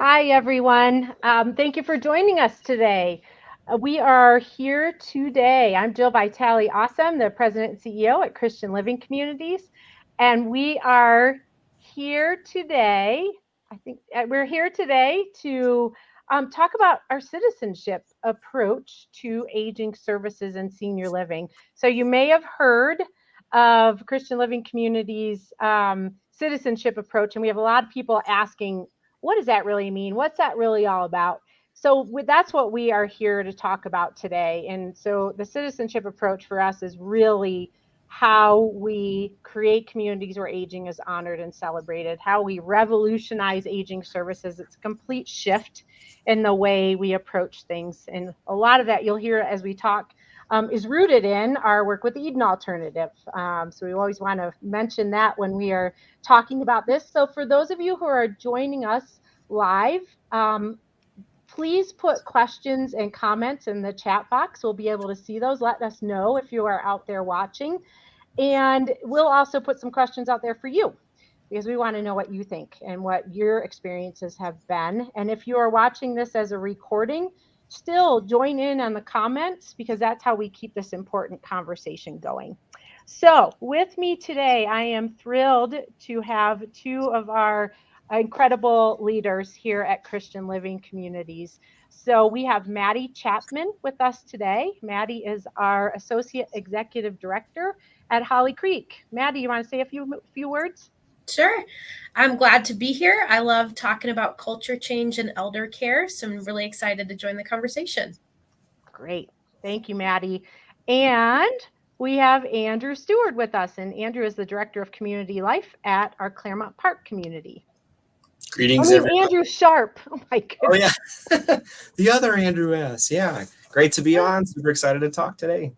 Hi, everyone. Thank you for joining us today. We are here today. I'm Jill Vitale Awesome, the President and CEO at Christian Living Communities. And we are here today. We're here today to talk about our citizenship approach to aging services and senior living. So, you may have heard of Christian Living Communities' citizenship approach, and we have a lot of people asking, what does that really mean? What's that really all about? That's what we are here to talk about today. And so the citizenship approach for us is really how we create communities where aging is honored and celebrated, how we revolutionize aging services. It's a complete shift in the way we approach things. And a lot of that you'll hear as we talk is rooted in our work with the Eden Alternative. So we always want to mention that when we are talking about this. So for those of you who are joining us live, please put questions and comments in the chat box. We'll be able to see those. Let us know if you are out there watching. And we'll also put some questions out there for you because we want to know what you think and what your experiences have been. And if you are watching this as a recording, still join in on the comments because that's how we keep this important conversation going. So with me today, I am thrilled to have two of our incredible leaders here at Christian Living Communities. So we have Maddie Chapman with us today. Maddie is our Associate Executive Director at Holly Creek. Maddie, you want to say a few words? Sure. I'm glad to be here. I love talking about culture change and elder care, so I'm really excited to join the conversation. Great. Thank you, Maddie. And we have Andrew Stewart with us, and Andrew is the Director of Community Life at our Claremont Park community. Greetings, everyone. Andrew Sharp. Oh my goodness. Oh yeah, the other Andrew S. Yeah, great to be on. Super excited to talk today.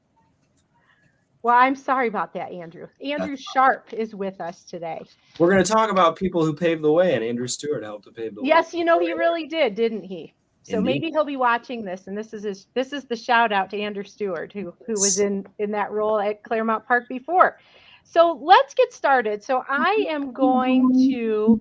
Well, I'm sorry about that, Andrew. Andrew Sharp is with us today. We're going to talk about people who paved the way, and Andrew Stewart helped to pave the way. Yes, he really did, didn't he? So Indeed. Maybe he'll be watching this, and this is the shout out to Andrew Stewart, who was in that role at Claremont Park before. So let's get started. So I am going to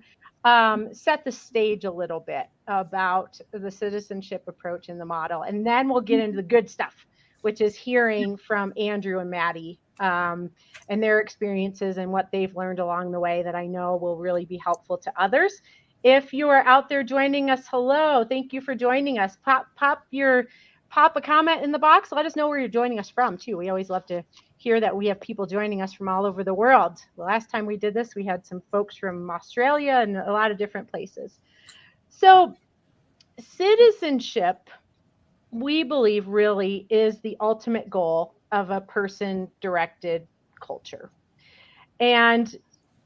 set the stage a little bit about the citizenship approach in the model, and then we'll get into the good stuff, which is hearing from Andrew and Maddie and their experiences and what they've learned along the way that I know will really be helpful to others. If you are out there joining us, hello, thank you for joining us. Pop a comment in the box. Let us know where you're joining us from too. We always love to hear that we have people joining us from all over the world. The last time we did this, we had some folks from Australia and a lot of different places. So citizenship, we believe, really is the ultimate goal of a person-directed culture. And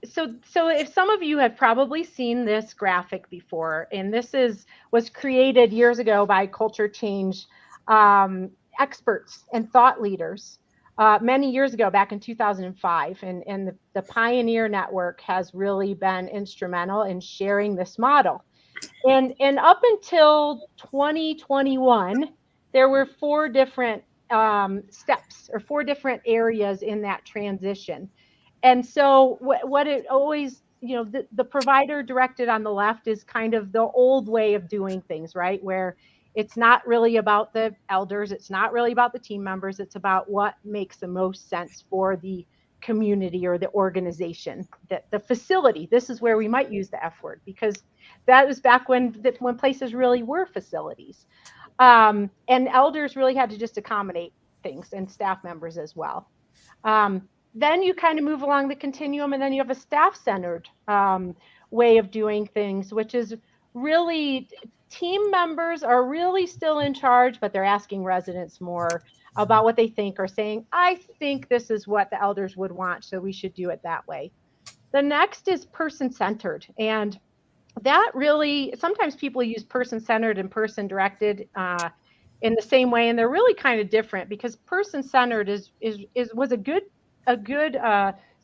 so if some of you have probably seen this graphic before, and this was created years ago by culture change experts and thought leaders many years ago, back in 2005, and the Pioneer Network has really been instrumental in sharing this model. And up until 2021, there were four different steps or four different areas in that transition. And so what it always, the provider directed on the left is kind of the old way of doing things, right? Where it's not really about the elders. It's not really about the team members. It's about what makes the most sense for the community or the organization, the facility. This is where we might use the F word because that was back when places really were facilities. And elders really had to just accommodate things and staff members as well. Then you kind of move along the continuum, and then you have a staff-centered way of doing things, which is really team members are really still in charge, but they're asking residents more about what they think or saying, I think this is what the elders would want, so we should do it that way. The next is person-centered, and that really, sometimes people use person-centered and person-directed in the same way, and they're really kind of different because person-centered was a good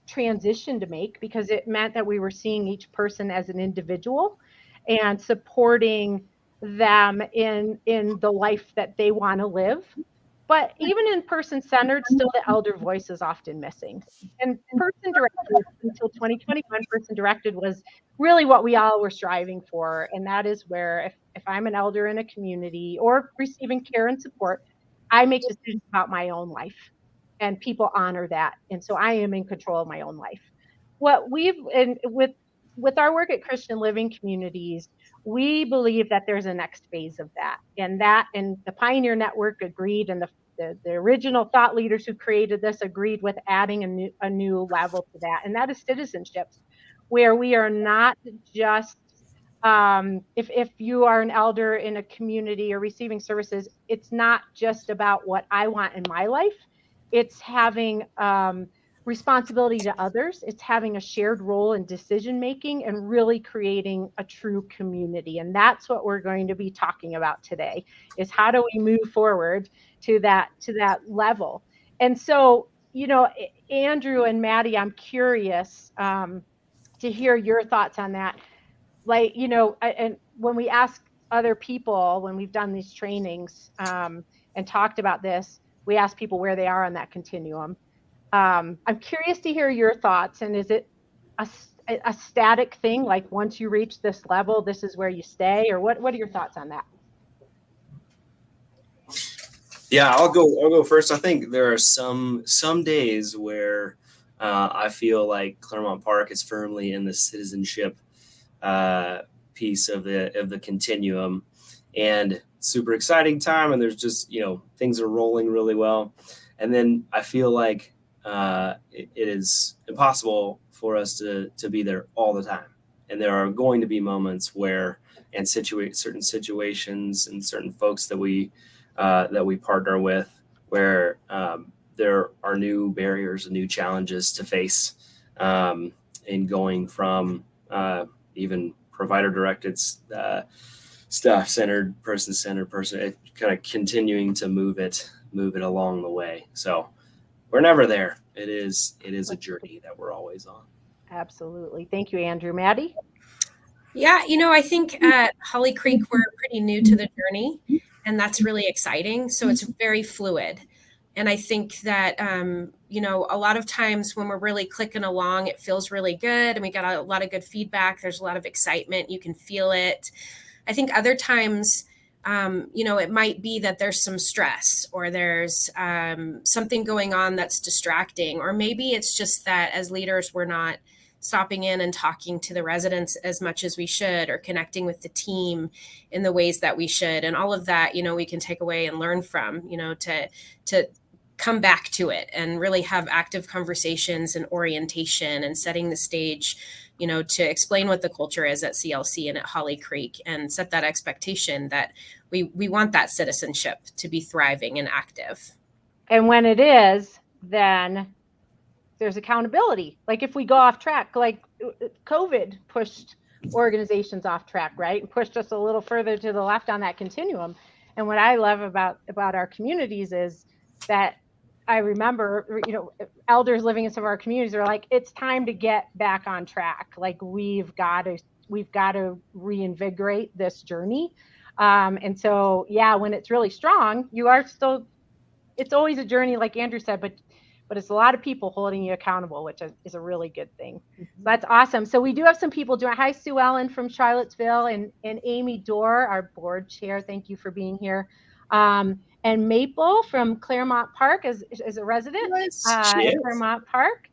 transition to make because it meant that we were seeing each person as an individual and supporting them in the life that they want to live. But even in person-centered, still the elder voice is often missing. And person-directed until 2021, person-directed was really what we all were striving for. And that is where if I'm an elder in a community or receiving care and support, I make decisions about my own life and people honor that. And so I am in control of my own life. What we've and with our work at Christian Living Communities, we believe that there's a next phase of that. And the Pioneer Network agreed, and the original thought leaders who created this agreed with adding a new level to that, and that is citizenships, where we are not just if you are an elder in a community or receiving services, it's not just about what I want in my life. It's having responsibility to others. It's having a shared role in decision making and really creating a true community. And that's what we're going to be talking about today: is how do we move forward to that level. And so, Andrew and Maddie, I'm curious to hear your thoughts on that. Like, and when we ask other people, when we've done these trainings and talked about this, we ask people where they are on that continuum. I'm curious to hear your thoughts. And is it a static thing, like once you reach this level, this is where you stay, or what are your thoughts on that? Yeah, I'll go first. I think there are some days where I feel like Claremont Park is firmly in the citizenship piece of the continuum, and super exciting time, and there's just things are rolling really well. And then I feel like it is impossible for us to be there all the time, and there are going to be moments where and certain situations and certain folks that we partner with where there are new barriers and new challenges to face in going from even provider directed staff centered, person kind of continuing to move it along the way. So we're never there. It is a journey that we're always on. Absolutely. Thank you, Andrew. Maddie? Yeah, I think at Holly Creek, we're pretty new to the journey, and that's really exciting. So it's very fluid. And I think that, a lot of times when we're really clicking along, it feels really good and we got a lot of good feedback. There's a lot of excitement. You can feel it. I think other times, it might be that there's some stress or there's something going on that's distracting, or maybe it's just that as leaders, we're not stopping in and talking to the residents as much as we should, or connecting with the team in the ways that we should. And all of that, we can take away and learn from, to come back to it and really have active conversations and orientation and setting the stage, to explain what the culture is at CLC and at Holly Creek, and set that expectation that we want that citizenship to be thriving and active. And when it is, then there's accountability. Like if we go off track, like COVID pushed organizations off track, right? And pushed us a little further to the left on that continuum. And what I love about our communities is that I remember, elders living in some of our communities are like, it's time to get back on track. Like we've got to reinvigorate this journey. And so, yeah, when it's really strong, it's always a journey, like Andrew said, but it's a lot of people holding you accountable, which is a really good thing. So that's awesome. So we do have some people doing. Hi, Sue Ellen from Charlottesville, and Amy Dorr, our board chair. Thank you for being here. And Maple from Claremont Park is a resident at Claremont Park.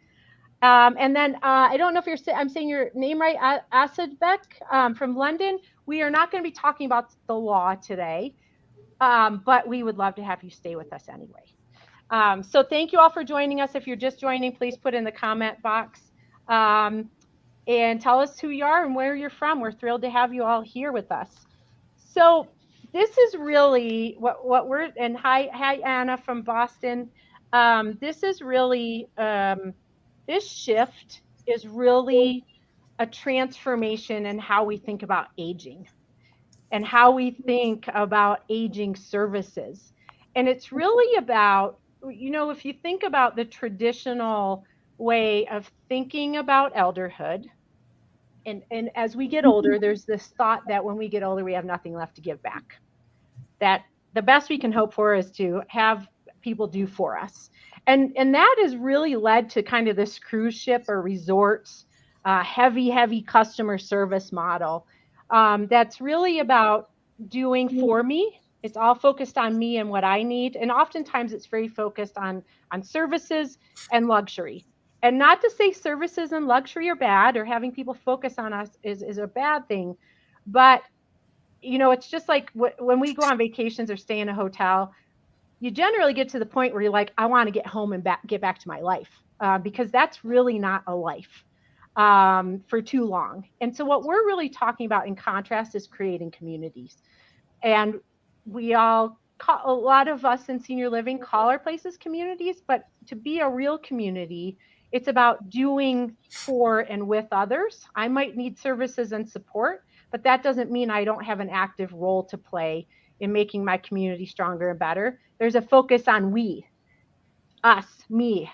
And then I don't know if I'm saying your name right, Asadbek from London. We are not going to be talking about the law today, but we would love to have you stay with us anyway. So thank you all for joining us. If you're just joining, please put in the comment box and tell us who you are and where you're from. We're thrilled to have you all here with us. So this is really what we're, and hi Anna from Boston. This is really, this shift is really a transformation in how we think about aging and how we think about aging services. And it's really about, if you think about the traditional way of thinking about elderhood, and as we get older, there's this thought that when we get older, we have nothing left to give back. That the best we can hope for is to have people do for us. And that has really led to kind of this cruise ship or resorts, heavy customer service model, that's really about doing for me. It's all focused on me and what I need. And oftentimes it's very focused on services and luxury. And not to say services and luxury are bad, or having people focus on us is a bad thing. But, it's just like when we go on vacations or stay in a hotel, you generally get to the point where you're like, I want to get home and get back to my life, because that's really not a life, for too long. And so what we're really talking about in contrast is creating communities. And a lot of us in senior living call our places communities, but to be a real community, it's about doing for and with others. I might need services and support, but that doesn't mean I don't have an active role to play in making my community stronger and better. There's a focus on we, us, me,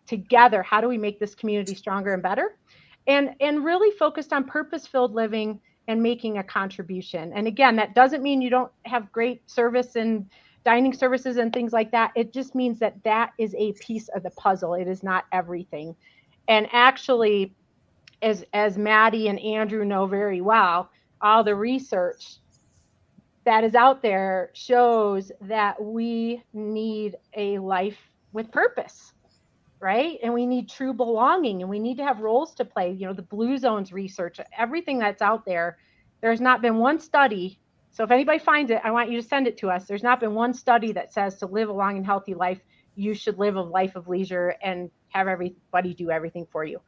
together. How do we make this community stronger and better? And really focused on purpose-filled living and making a contribution. And again, that doesn't mean you don't have great service and dining services and things like that. It just means that that is a piece of the puzzle. It is not everything. And actually, as Maddie and Andrew know very well, all the research that is out there shows that we need a life with purpose, right? And we need true belonging, and we need to have roles to play. The Blue Zones research, everything that's out there, there's not been one study. So if anybody finds it, I want you to send it to us. There's not been one study that says to live a long and healthy life, you should live a life of leisure and have everybody do everything for you.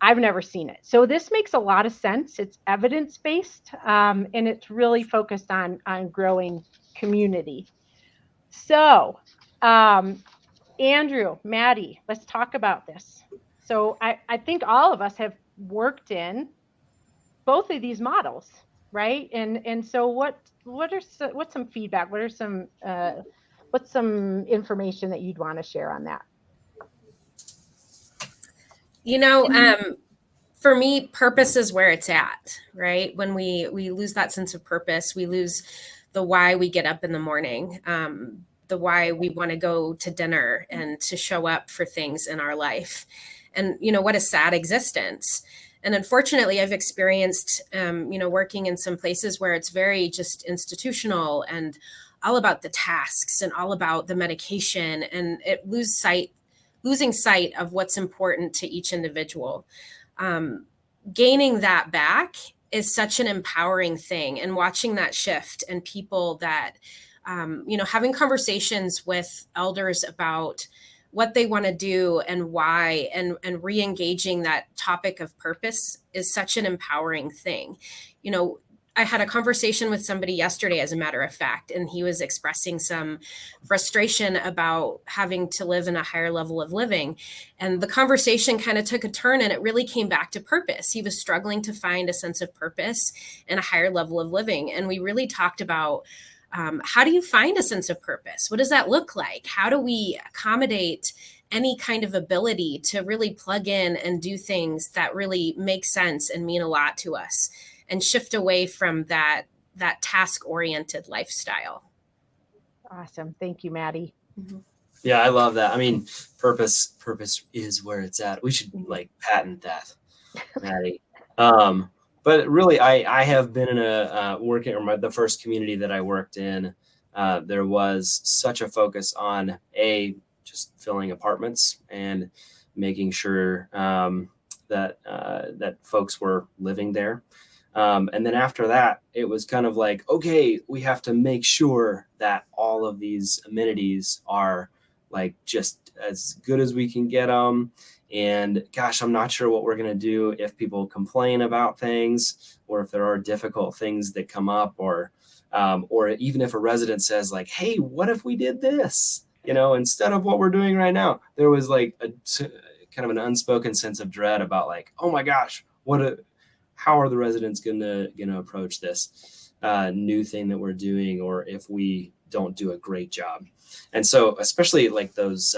I've never seen it. So this makes a lot of sense. It's evidence-based, and it's really focused on growing community. So, Andrew, Maddie, let's talk about this. So I think all of us have worked in both of these models, right? And so what's some feedback? What's some information that you'd want to share on that? For me, purpose is where it's at, right? When we lose that sense of purpose, we lose the why we get up in the morning, the why we want to go to dinner and to show up for things in our life. And, what a sad existence. And unfortunately, I've experienced, working in some places where it's very just institutional and all about the tasks and all about the medication, and it losing sight of what's important to each individual. Gaining that back is such an empowering thing, and watching that shift, and people that, having conversations with elders about what they want to do and why, and re-engaging that topic of purpose is such an empowering thing. I had a conversation with somebody yesterday, as a matter of fact, and he was expressing some frustration about having to live in a higher level of living. And the conversation kind of took a turn, and it really came back to purpose. He was struggling to find a sense of purpose in a higher level of living. And we really talked about, how do you find a sense of purpose? What does that look like? How do we accommodate any kind of ability to really plug in and do things that really make sense and mean a lot to us, and shift away from that task-oriented lifestyle? Awesome. Thank you, Maddie. Mm-hmm. Yeah, I love that. I mean, purpose is where it's at. We should patent that, Maddie. But really, I have been in the first community that I worked in. There was such a focus on just filling apartments and making sure that folks were living there. And then after that, it was kind of like, okay, we have to make sure that all of these amenities are like just as good as we can get them. And gosh, I'm not sure what we're going to do if people complain about things, or if there are difficult things that come up, or even if a resident says like, hey, what if we did this, instead of what we're doing right now. There was like a kind of an unspoken sense of dread about like, oh my gosh, how are the residents gonna approach this new thing that we're doing, or if we don't do a great job. And so especially like those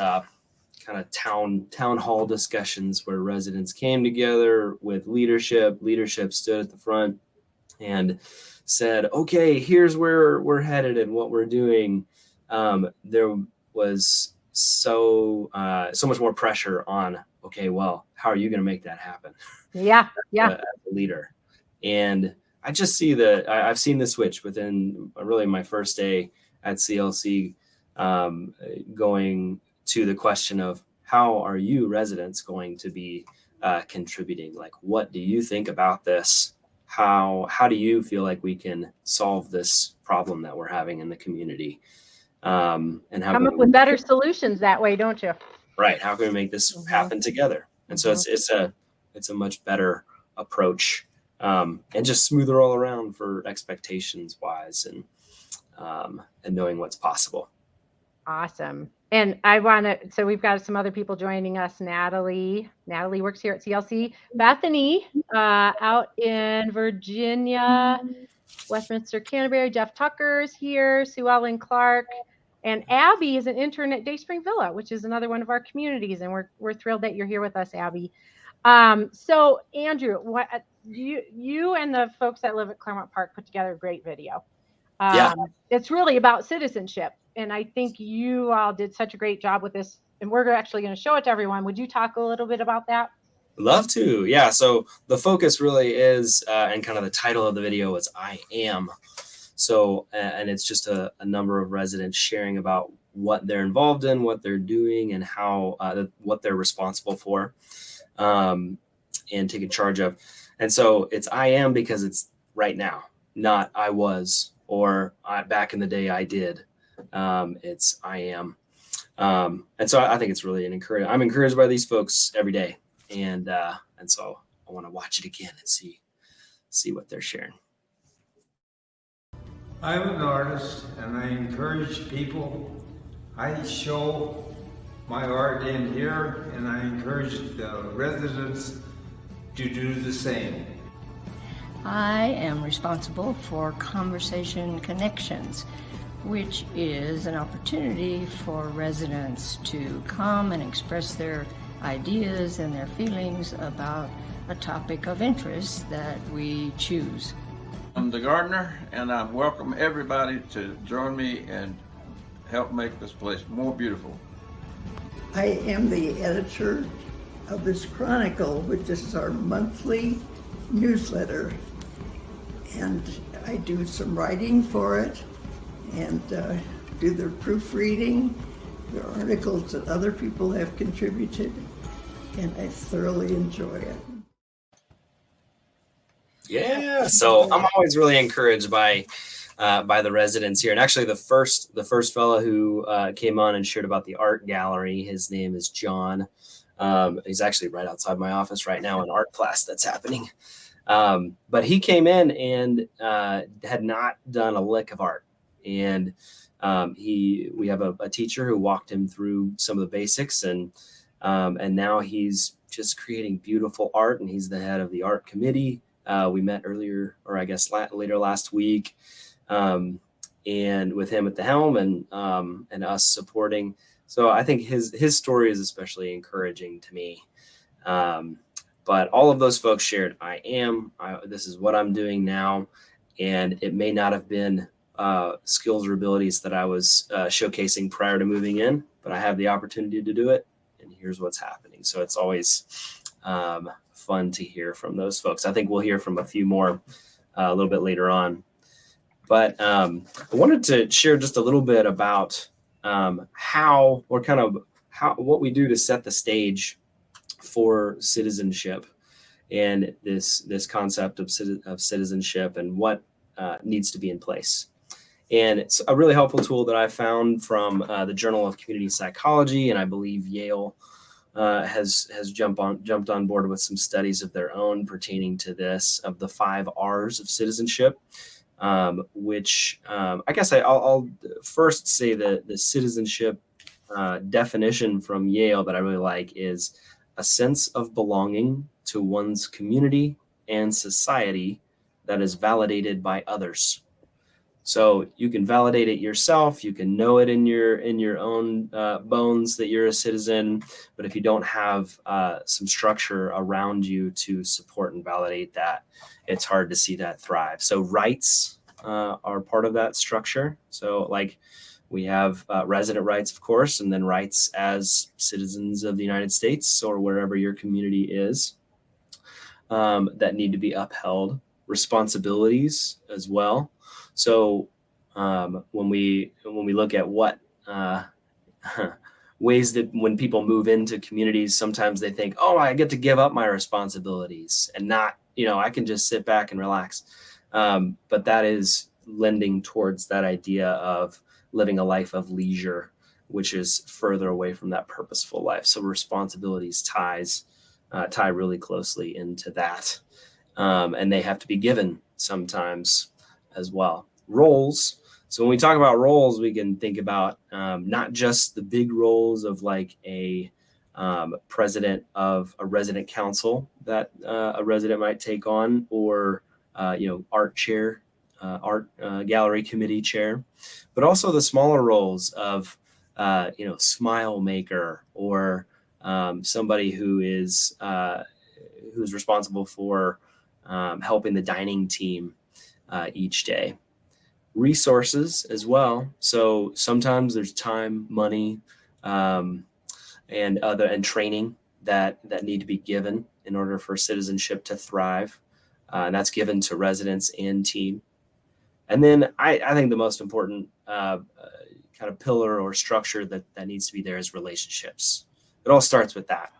kind of town hall discussions where residents came together with leadership stood at the front and said, okay, here's where we're headed and what we're doing. was so much more pressure on, okay, well, how are you going to make that happen? Yeah. As a leader. And I just see I've seen the switch within really my first day at CLC, going to the question of how are you residents going to be contributing? Like, what do you think about this? How do you feel like we can solve this problem that we're having in the community? And how come up with better solutions that way, don't you? Right. How can we make this happen together? And so it's a much better approach, and just smoother all around for expectations wise, and knowing what's possible. Awesome. And so we've got some other people joining us. Natalie works here at CLC. Bethany, out in Virginia, Westminster, Canterbury. Jeff Tucker's here. Sue Ellen Clark. And Abby is an intern at Day Spring Villa, which is another one of our communities. And we're thrilled that you're here with us, Abby. So Andrew, what you and the folks that live at Claremont Park put together a great video. It's really about citizenship. And I think you all did such a great job with this. And we're actually going to show it to everyone. Would you talk a little bit about that? Love to. Yeah. So the focus really is, and kind of the title of the video is I Am. So, and it's just a number of residents sharing about what they're involved in, what they're doing, and how, what they're responsible for, and taking charge of. And so it's I am because it's right now, not I was, or back in the day I did. It's I am. And so I think it's really I'm encouraged by these folks every day. And so I want to watch it again and see what they're sharing. I'm an artist, and I encourage people. I show my art in here, and I encourage the residents to do the same. I am responsible for Conversation Connections, which is an opportunity for residents to come and express their ideas and their feelings about a topic of interest that we choose. I'm the gardener, and I welcome everybody to join me and help make this place more beautiful. I am the editor of this Chronicle, which is our monthly newsletter, and I do some writing for it and do the proofreading, the articles that other people have contributed, and I thoroughly enjoy it. Yeah, so I'm always really encouraged by the residents here, and actually the first fellow who came on and shared about the art gallery, his name is John. He's actually right outside my office right now in art class that's happening. But he came in and had not done a lick of art, and we have a teacher who walked him through some of the basics, and now he's just creating beautiful art, and he's the head of the art committee. We met earlier, or I guess later last week, and with him at the helm, and us supporting. So I think his story is especially encouraging to me. But all of those folks shared, this is what I'm doing now. And it may not have been skills or abilities that I was showcasing prior to moving in, but I have the opportunity to do it. And here's what's happening. So it's always fun to hear from those folks. I think we'll hear from a few more a little bit later on. But I wanted to share just a little bit about what we do to set the stage for citizenship, and this concept of citizenship, and what needs to be in place. And it's a really helpful tool that I found from the Journal of Community Psychology, and I believe Yale has jumped on board with some studies of their own pertaining to this, of the 5 R's of citizenship, which I guess I'll first say that the citizenship definition from Yale that I really like is a sense of belonging to one's community and society that is validated by others. So you can validate it yourself. You can know it in your own bones that you're a citizen. But if you don't have some structure around you to support and validate that, it's hard to see that thrive. So rights are part of that structure. So like We have resident rights, of course, and then rights as citizens of the United States or wherever your community is, that need to be upheld. Responsibilities as well. So when we look at what ways that when people move into communities, sometimes they think, oh, I get to give up my responsibilities and not, I can just sit back and relax. But that is lending towards that idea of living a life of leisure, which is further away from that purposeful life. So responsibilities tie really closely into that. And they have to be given sometimes as well. Roles. So when we talk about roles, we can think about not just the big roles of like a president of a resident council that a resident might take on, or art chair, art gallery committee chair, but also the smaller roles of smile maker, or somebody who's responsible for helping the dining team each day. Resources as well. So sometimes there's time, money, and training that need to be given in order for citizenship to thrive, and that's given to residents and team. And then I think the most important kind of pillar or structure that needs to be there is relationships. It all starts with that,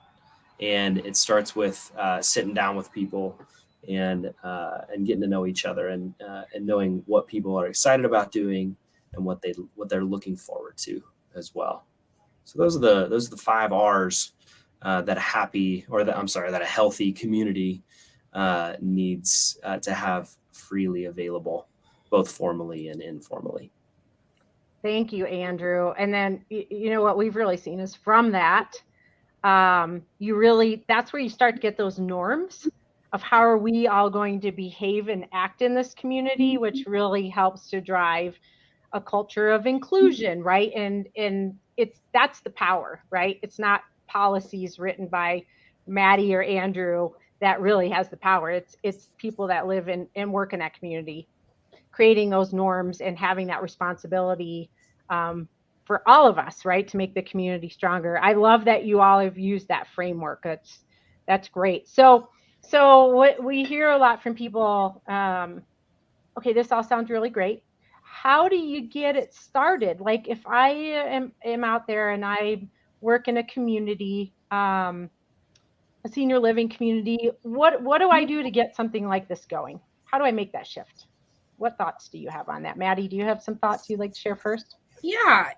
and it starts with sitting down with people and getting to know each other, and knowing what people are excited about doing and what they're looking forward to as well. So those are the 5 R's that a healthy community needs to have freely available, both formally and informally. Thank you, Andrew. And then, what we've really seen is from that, that's where you start to get those norms of how are we all going to behave and act in this community, which really helps to drive a culture of inclusion, right? And that's the power, right? It's not policies written by Maddie or Andrew that really has the power. It's people that live and work in that community, creating those norms and having that responsibility for all of us, right, to make the community stronger. I love that you all have used that framework. That's great. So what we hear a lot from people, okay, this all sounds really great. How do you get it started? Like if I am out there and I work in a community, a senior living community, what do I do to get something like this going? How do I make that shift? What thoughts do you have on that? Maddie, do you have some thoughts you'd like to share first? Yeah,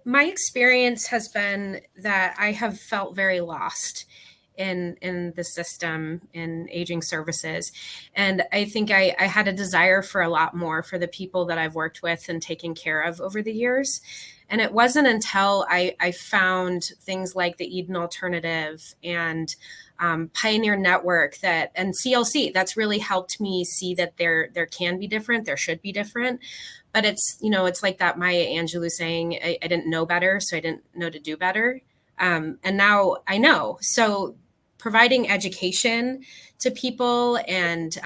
my experience has been that I have felt very lost in the system in aging services. And I think I had a desire for a lot more for the people that I've worked with and taken care of over the years. And it wasn't until I found things like the Eden Alternative and Pioneer Network and CLC that's really helped me see that there can be different, there should be different. But it's like that Maya Angelou saying, I didn't know better, so I didn't know to do better. And now I know. So providing education to people and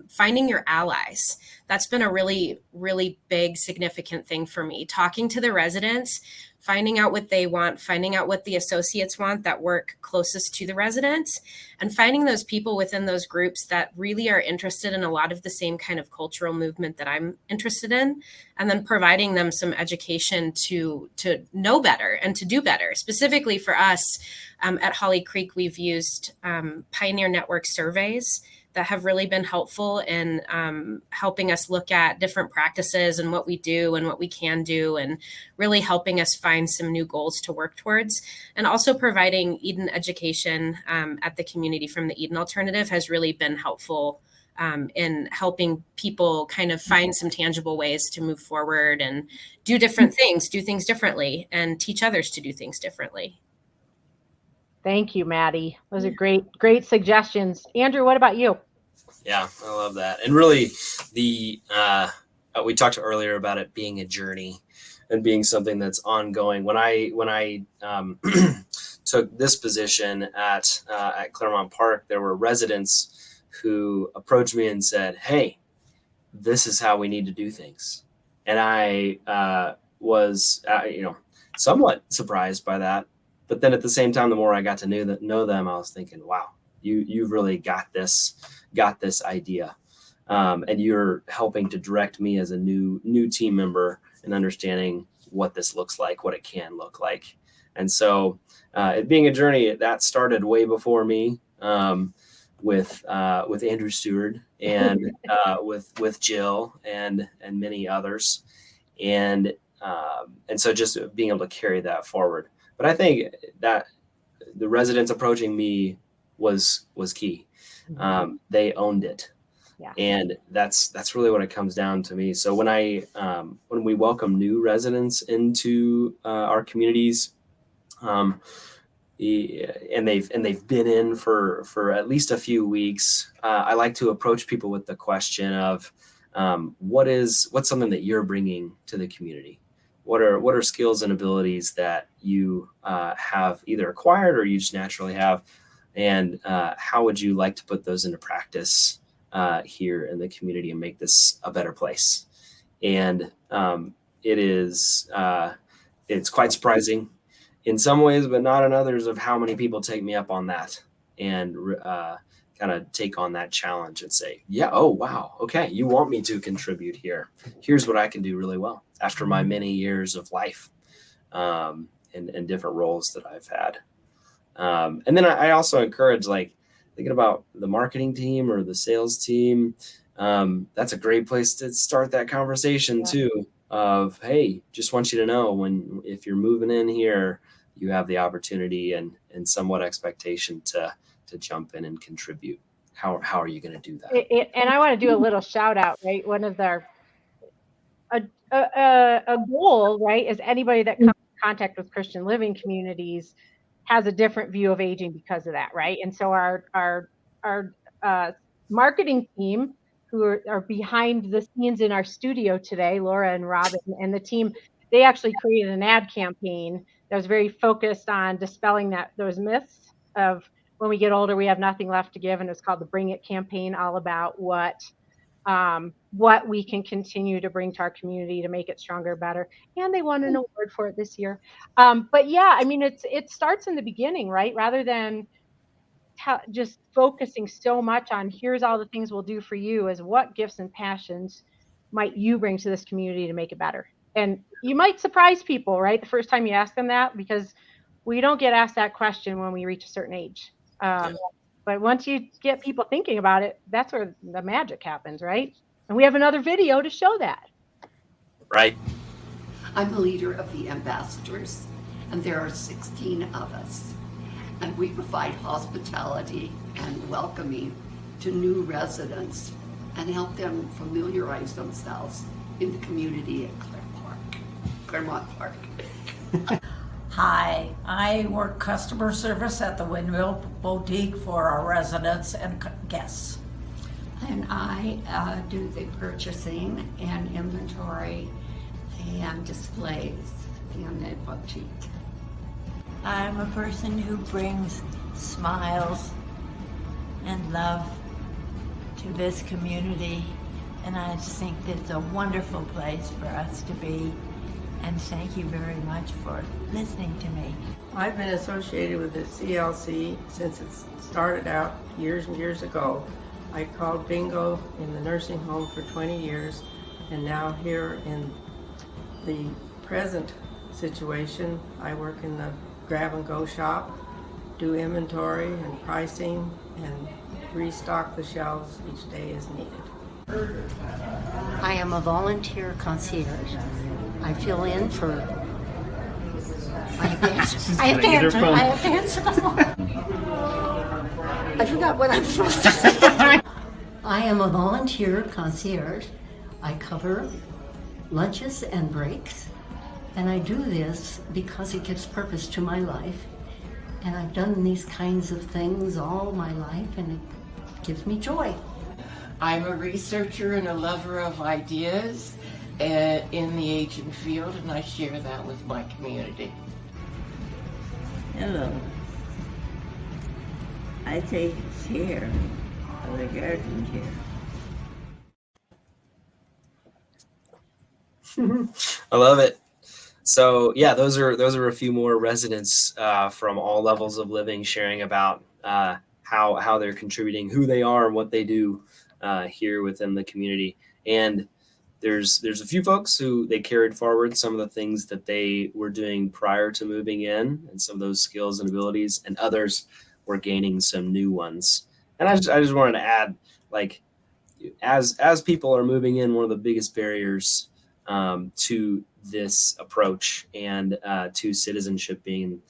finding your allies. That's been a really, really big, significant thing for me. Talking to the residents, finding out what they want, finding out what the associates want that work closest to the residents, and finding those people within those groups that really are interested in a lot of the same kind of cultural movement that I'm interested in, and then providing them some education to know better and to do better. Specifically for us at Holly Creek, we've used Pioneer Network surveys that have really been helpful in helping us look at different practices and what we do and what we can do, and really helping us find some new goals to work towards. And also providing Eden education at the community from the Eden Alternative has really been helpful in helping people kind of find some tangible ways to move forward and do different things, do things differently, and teach others to do things differently. Thank you, Maddie. Those are great suggestions. Andrew, what about you? Yeah, I love that. And really, we talked earlier about it being a journey and being something that's ongoing. When I took this position at Claremont Park, there were residents who approached me and said, "Hey, this is how we need to do things." And I was, somewhat surprised by that. But then at the same time, the more I got to know them, I was thinking, wow, you've really got this idea. And you're helping to direct me as a new team member in understanding what this looks like, what it can look like. And so it being a journey that started way before me, with Andrew Stewart and with Jill and many others. And so just being able to carry that forward. But I think that the residents approaching me was key. They owned it. Yeah. And that's really what it comes down to me. So when we welcome new residents into our communities, and they've been in for at least a few weeks, I like to approach people with the question of what's something that you're bringing to the community. What are skills and abilities that you have either acquired or you just naturally have, and how would you like to put those into practice here in the community and make this a better place? And it's quite surprising in some ways, but not in others, of how many people take me up on that and kind of take on that challenge and say, yeah, oh, wow, okay, you want me to contribute here. Here's what I can do really well after my many years of life and different roles that I've had. And then I also encourage, thinking about the marketing team or the sales team. That's a great place to start that conversation too, of, hey, just want you to know if you're moving in here, you have the opportunity and somewhat expectation to jump in and contribute. How are you going to do that? And I want to do a little shout out, right? One of a goal, right, is anybody that comes in contact with Christian living communities has a different view of aging because of that, right? And so our marketing team, who are behind the scenes in our studio today, Laura and Robin and the team, they actually created an ad campaign that was very focused on dispelling those myths of when we get older, we have nothing left to give. And it's called the Bring It campaign, all about what we can continue to bring to our community to make it stronger, better. And they won an award for it this year. But yeah, I mean, it starts in the beginning, right? Rather than just focusing so much on here's all the things we'll do for you, as what gifts and passions might you bring to this community to make it better. And you might surprise people, right, the first time you ask them that, because we don't get asked that question when we reach a certain age. But once you get people thinking about it, that's where the magic happens, right? And we have another video to show that. Right. I'm the leader of the ambassadors, and there are 16 of us. And we provide hospitality and welcoming to new residents and help them familiarize themselves in the community at Claremont Park. Hi, I work customer service at the Windmill Boutique for our residents and guests. And I do the purchasing and inventory and displays in the boutique. I'm a person who brings smiles and love to this community, and I just think it's a wonderful place for us to be. And thank you very much for listening to me. I've been associated with the CLC since it started out years and years ago. I called bingo in the nursing home for 20 years, and now here in the present situation, I work in the grab and go shop, do inventory and pricing, and restock the shelves each day as needed. I am a volunteer concierge. I fill in for. I have to answer the phone. I forgot what I'm supposed to say. I am a volunteer concierge. I cover lunches and breaks, and I do this because it gives purpose to my life. And I've done these kinds of things all my life, and it gives me joy. I'm a researcher and a lover of ideas in the aging field, and I share that with my community. Hello. I take care of the garden care. I love it. So yeah, those are a few more residents from all levels of living sharing about how they're contributing, who they are, and what they do here within the community. And there's a few folks who they carried forward some of the things that they were doing prior to moving in, and some of those skills and abilities, and others were gaining some new ones. And I just wanted to add, like, as people are moving in, one of the biggest barriers to this approach and to citizenship being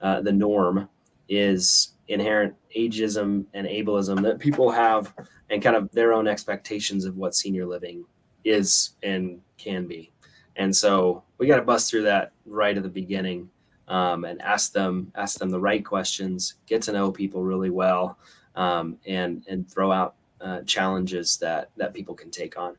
the norm is inherent ageism and ableism that people have, and kind of their own expectations of what senior living is and can be. And so we got to bust through that right at the beginning, and ask them the right questions, get to know people really well, and throw out challenges that people can take on.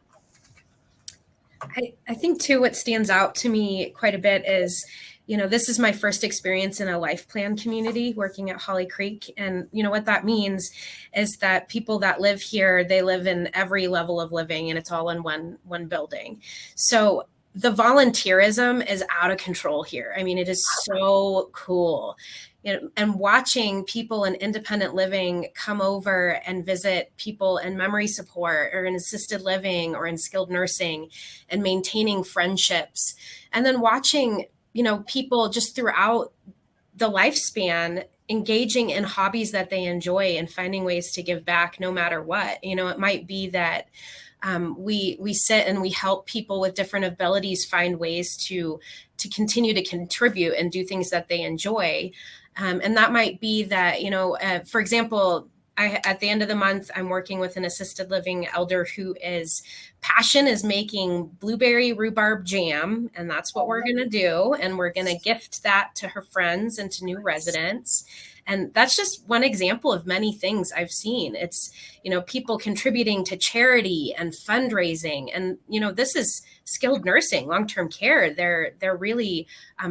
I think too, what stands out to me quite a bit is, this is my first experience in a life plan community working at Holly Creek. And what that means is that people that live here, they live in every level of living, and it's all in one building. So the volunteerism is out of control here. I mean, it is so cool. And watching people in independent living come over and visit people in memory support or in assisted living or in skilled nursing, and maintaining friendships. And then watching, people just throughout the lifespan engaging in hobbies that they enjoy and finding ways to give back no matter what. It might be that we sit and we help people with different abilities find ways to continue to contribute and do things that they enjoy. And that might be that, for example, at the end of the month, I'm working with an assisted living elder who is passion is making blueberry rhubarb jam. And that's what we're going to do. And we're going to gift that to her friends and to new residents. And that's just one example of many things I've seen. It's, people contributing to charity and fundraising. And, this is skilled nursing, long-term care. They're really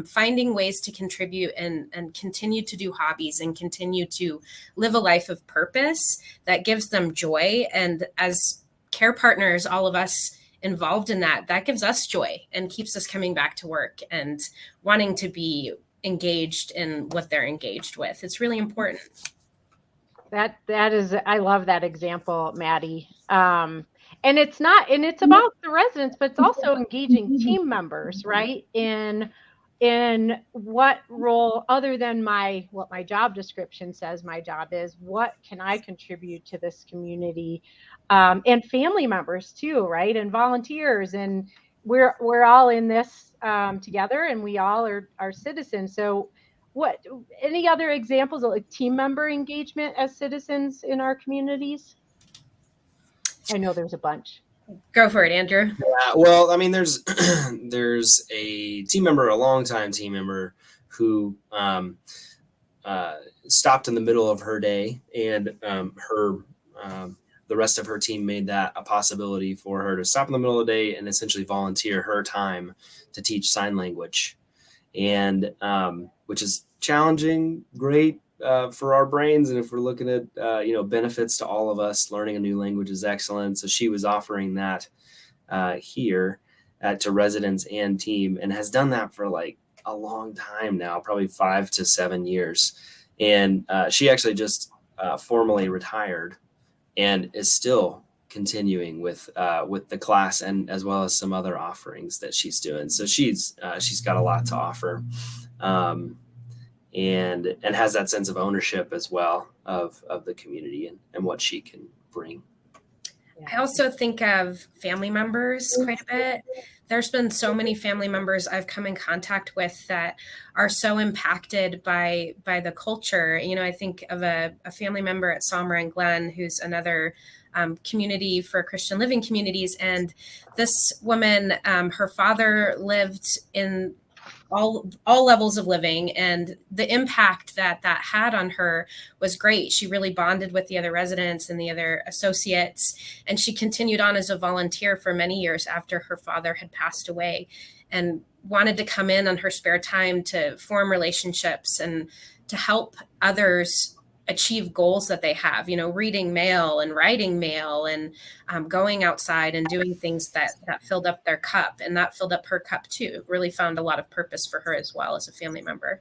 finding ways to contribute and continue to do hobbies and continue to live a life of purpose that gives them joy. And as care partners, all of us involved in that gives us joy and keeps us coming back to work and wanting to be engaged in what they're engaged with. It's really important. That is, I love that example, Maddie. And it's about the residents, but it's also engaging team members, right? In what role, other than what my job description says my job is, what can I contribute to this community? And family members too, right? And volunteers, and we're all in this together, and we all are citizens. So any other examples of team member engagement as citizens in our communities? I know there's a bunch. Go for it, Andrew. Yeah, well, I mean, there's a team member, a longtime team member, who stopped in the middle of her day, and the rest of her team made that a possibility for her to stop in the middle of the day and essentially volunteer her time to teach sign language, and which is challenging, great for our brains. And if we're looking at benefits to all of us, learning a new language is excellent. So she was offering that here to residents and team, and has done that for like a long time now, probably 5 to 7 years. And she actually just formally retired and is still continuing with the class, and as well as some other offerings that she's doing. So she's got a lot to offer, and has that sense of ownership as well of the community and what she can bring. I also think of family members quite a bit. There's been so many family members I've come in contact with that are so impacted by the culture. I think of a family member at Sommer and Glen, who's another community for Christian living communities. And this woman, her father lived in all levels of living, and the impact that had on her was great. She really bonded with the other residents and the other associates, and she continued on as a volunteer for many years after her father had passed away, and wanted to come in on her spare time to form relationships and to help others achieve goals that they have, reading mail and writing mail and going outside and doing things that filled up their cup, and that filled up her cup too. Really found a lot of purpose for her as well as a family member.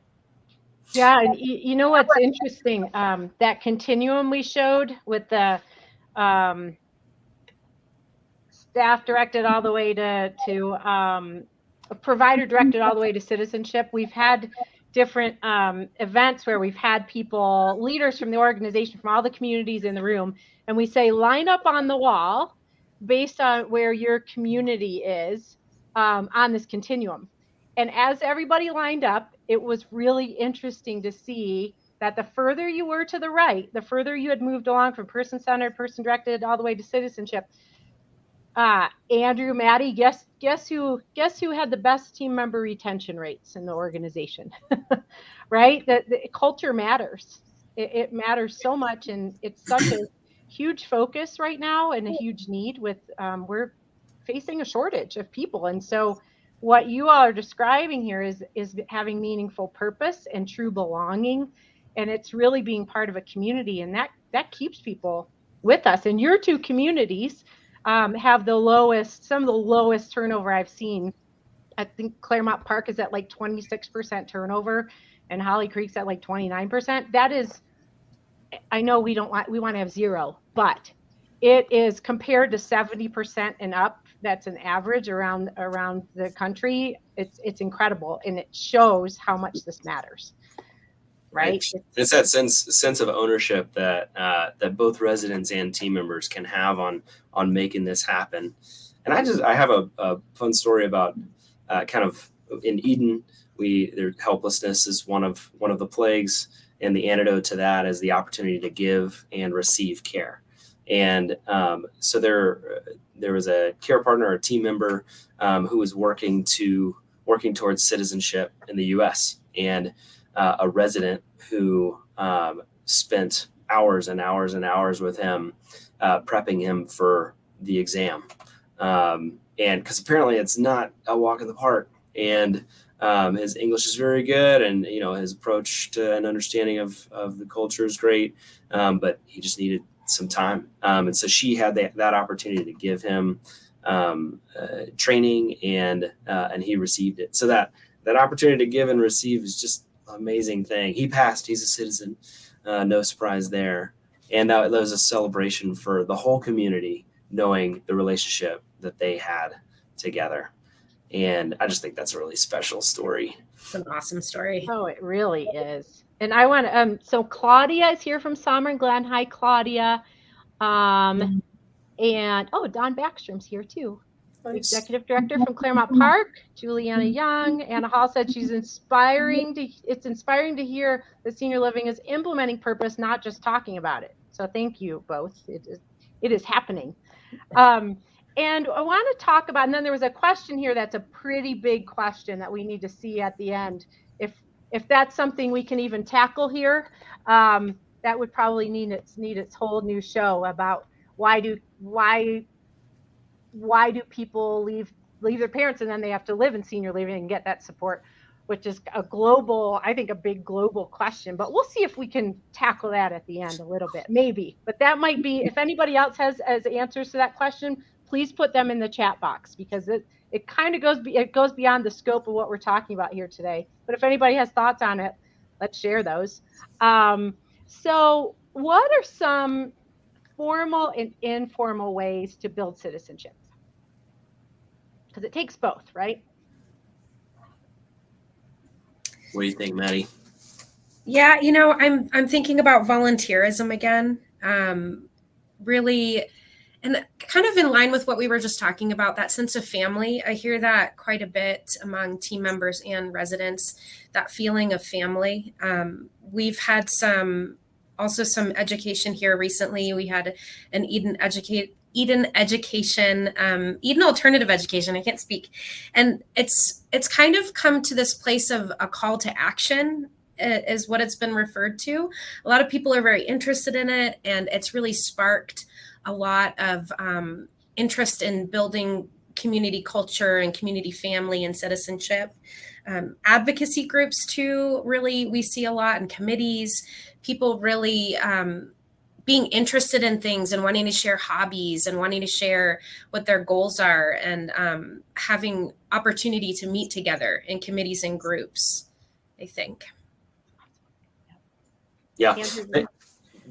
Yeah, and you know what's interesting? That continuum we showed with the staff directed all the way to provider directed all the way to citizenship. We've had different events where we've had people, leaders from the organization, from all the communities in the room, and we say, line up on the wall based on where your community is on this continuum. And as everybody lined up, it was really interesting to see that the further you were to the right, the further you had moved along from person-centered, person-directed, all the way to citizenship. Andrew, Maddie, guess who had the best team member retention rates in the organization? Right? The culture matters. It matters so much, and it's such a huge focus right now and a huge need with we're facing a shortage of people. And so what you all are describing here is having meaningful purpose and true belonging, and it's really being part of a community, and that keeps people with us. And your two communities have some of the lowest turnover I've seen. I think Claremont Park is at like 26% turnover, and Holly Creek's at like 29%. That is, I know we want to have zero, but it is compared to 70% and up. That's an average around the country. It's incredible, and it shows how much this matters. Right. It's that sense of ownership that that both residents and team members can have on making this happen. And I have a fun story about kind of in Eden, their helplessness is one of the plagues, and the antidote to that is the opportunity to give and receive care. And so there was a care partner, a team member who was working towards citizenship in the U.S. and a resident who spent hours and hours and hours with him, prepping him for the exam. And because apparently it's not a walk in the park, and his English is very good, and his approach to an understanding of the culture is great, but he just needed some time. And so she had that opportunity to give him training, and he received it. So that opportunity to give and receive is just amazing thing. He passed. He's a citizen. No surprise there. And that was a celebration for the whole community, knowing the relationship that they had together. And I just think that's a really special story. It's an awesome story. Oh, it really is. And I want to, so Claudia is here from Sommer and Glen. Hi, Claudia. And, Don Backstrom's here too. Executive Director from Claremont Park, Juliana Young. Anna Hall said it's inspiring to hear that senior living is implementing purpose, not just talking about it. So thank you both. It is happening. And I want to talk about, and then there was a question here that's a pretty big question that we need to see at the end. If that's something we can even tackle here, that would probably need its whole new show about why do people leave their parents and then they have to live in senior living and get that support, which is I think a big global question, but we'll see if we can tackle that at the end a little bit, maybe. But that might be, if anybody else has answers to that question, please put them in the chat box, because it kind of goes beyond the scope of what we're talking about here today. But if anybody has thoughts on it, let's share those. So what are some formal and informal ways to build citizenship? Because it takes both, right? What do you think, Maddie? Yeah, I'm thinking about volunteerism again. Really, and kind of in line with what we were just talking about, that sense of family. I hear that quite a bit among team members and residents, that feeling of family. We've had some education here recently. We had an Eden alternative education. I can't speak. And it's kind of come to this place of a call to action is what it's been referred to. A lot of people are very interested in it, and it's really sparked a lot of interest in building community culture and community family and citizenship. Advocacy groups too, really, we see a lot, and committees, people really being interested in things and wanting to share hobbies and wanting to share what their goals are, and having opportunity to meet together in committees and groups, I think. Yeah,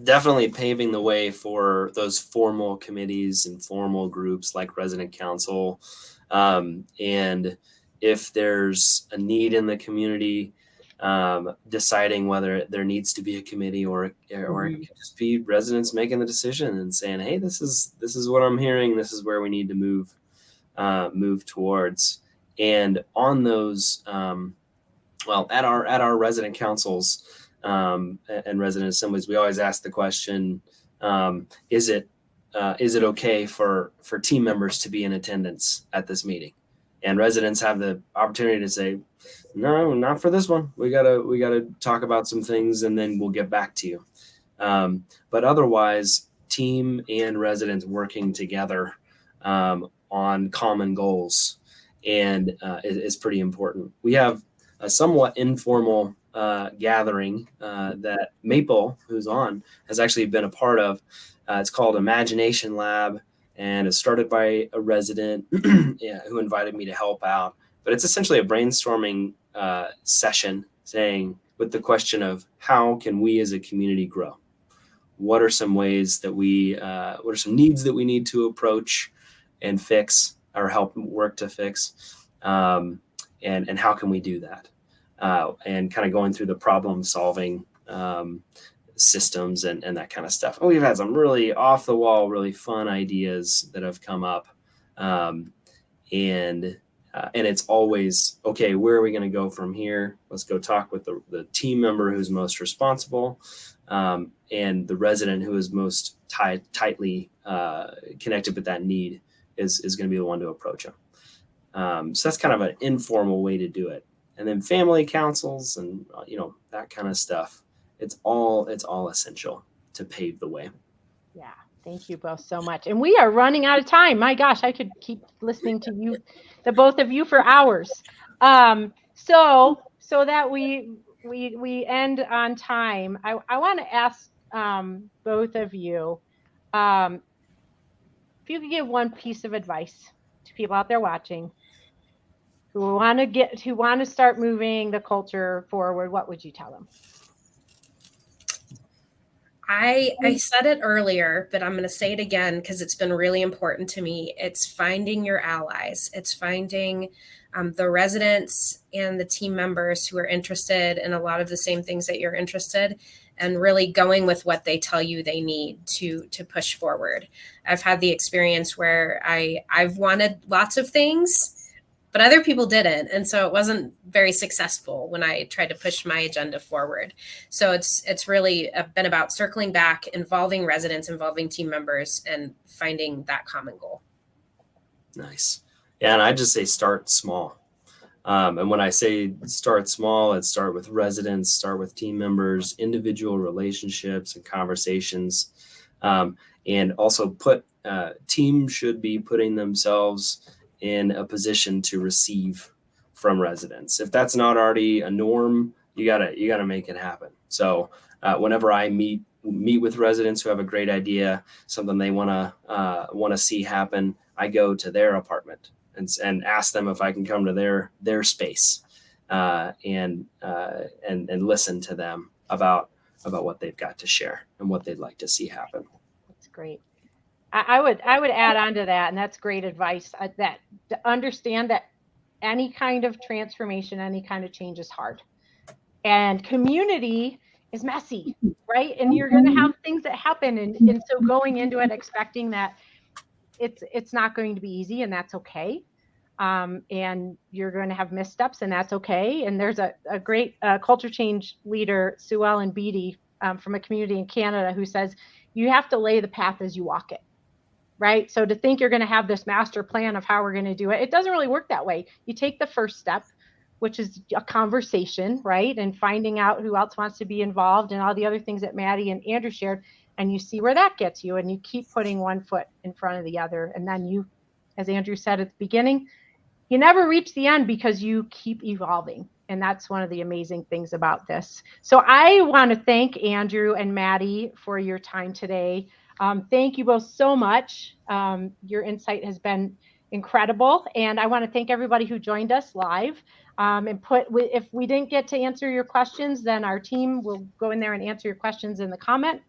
definitely paving the way for those formal committees and formal groups like resident council. And if there's a need in the community, deciding whether there needs to be a committee or it can just be residents making the decision and saying, hey, this is what I'm hearing. This is where we need to move towards. And on those, at our resident councils and resident assemblies, we always ask the question, is it okay for team members to be in attendance at this meeting? And residents have the opportunity to say, no, not for this one. We gotta talk about some things and then we'll get back to you. But otherwise, team and residents working together on common goals and is pretty important. We have a somewhat informal gathering that Maple, who's on, has actually been a part of. It's called Imagination Lab, and it's started by a resident who invited me to help out. But it's essentially a brainstorming session with the question of how can we as a community grow? What are some ways that what are some needs that we need to approach and fix or help work to fix? And how can we do that? And kind of going through the problem solving systems and that kind of stuff. We've had some really off the wall, really fun ideas that have come up. And it's always, okay, where are we going to go from here? Let's go talk with the team member who's most responsible and the resident who is most tightly connected with that need is going to be the one to approach them. So that's kind of an informal way to do it. And then family councils and that kind of stuff. It's all essential to pave the way. Yeah, thank you both so much. And we are running out of time. My gosh, I could keep listening to you, the both of you, for hours. So that we end on time, I want to ask both of you if you could give one piece of advice to people out there watching who want to start moving the culture forward. What would you tell them? I said it earlier, but I'm going to say it again because it's been really important to me. It's finding your allies. It's finding the residents and the team members who are interested in a lot of the same things that you're interested, and really going with what they tell you they need to push forward. I've had the experience where I've wanted lots of things, but other people didn't. And so it wasn't very successful when I tried to push my agenda forward. So it's really been about circling back, involving residents, involving team members, and finding that common goal. Nice. Yeah, and I just say start small. And when I say start small, it's start with residents, start with team members, individual relationships and conversations. And also teams should be putting themselves in a position to receive from residents. If that's not already a norm, you gotta make it happen. So whenever I meet with residents who have a great idea, something they wanna see happen, I go to their apartment and ask them if I can come to their space and listen to them about what they've got to share and what they'd like to see happen. That's great. I would add on to that, and that's great advice, that to understand that any kind of transformation, any kind of change is hard. And community is messy, right? And you're going to have things that happen. And so going into it expecting that it's not going to be easy, and that's okay. And you're going to have missteps, and that's okay. And there's a great culture change leader, Sue Ellen Beatty, from a community in Canada, who says, you have to lay the path as you walk it. Right? So to think you're going to have this master plan of how we're going to do it, it doesn't really work that way. You take the first step, which is a conversation, right? And finding out who else wants to be involved and all the other things that Maddie and Andrew shared. And you see where that gets you, and you keep putting one foot in front of the other. And then you, as Andrew said at the beginning, you never reach the end because you keep evolving. And that's one of the amazing things about this. So I want to thank Andrew and Maddie for your time today. Thank you both so much. Your insight has been incredible. And I want to thank everybody who joined us live. And if we didn't get to answer your questions, then our team will go in there and answer your questions in the comment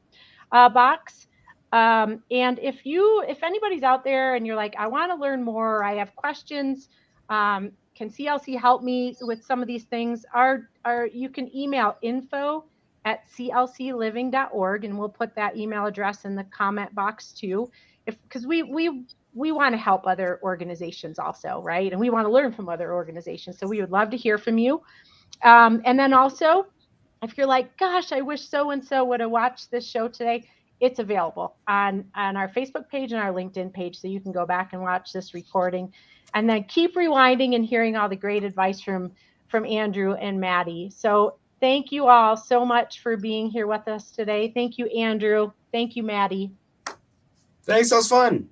box. And if anybody's out there and you're like, I want to learn more, or I have questions, can CLC help me with some of these things? You can email info@clcliving.org, and we'll put that email address in the comment box too. Because we want to help other organizations also, right? And we want to learn from other organizations. So we would love to hear from you. And then also, if you're like, gosh, I wish so-and-so would have watched this show today, it's available on our Facebook page and our LinkedIn page. So you can go back and watch this recording and then keep rewinding and hearing all the great advice from Andrew and Maddie. So thank you all so much for being here with us today. Thank you, Andrew. Thank you, Maddie. Thanks, that was fun.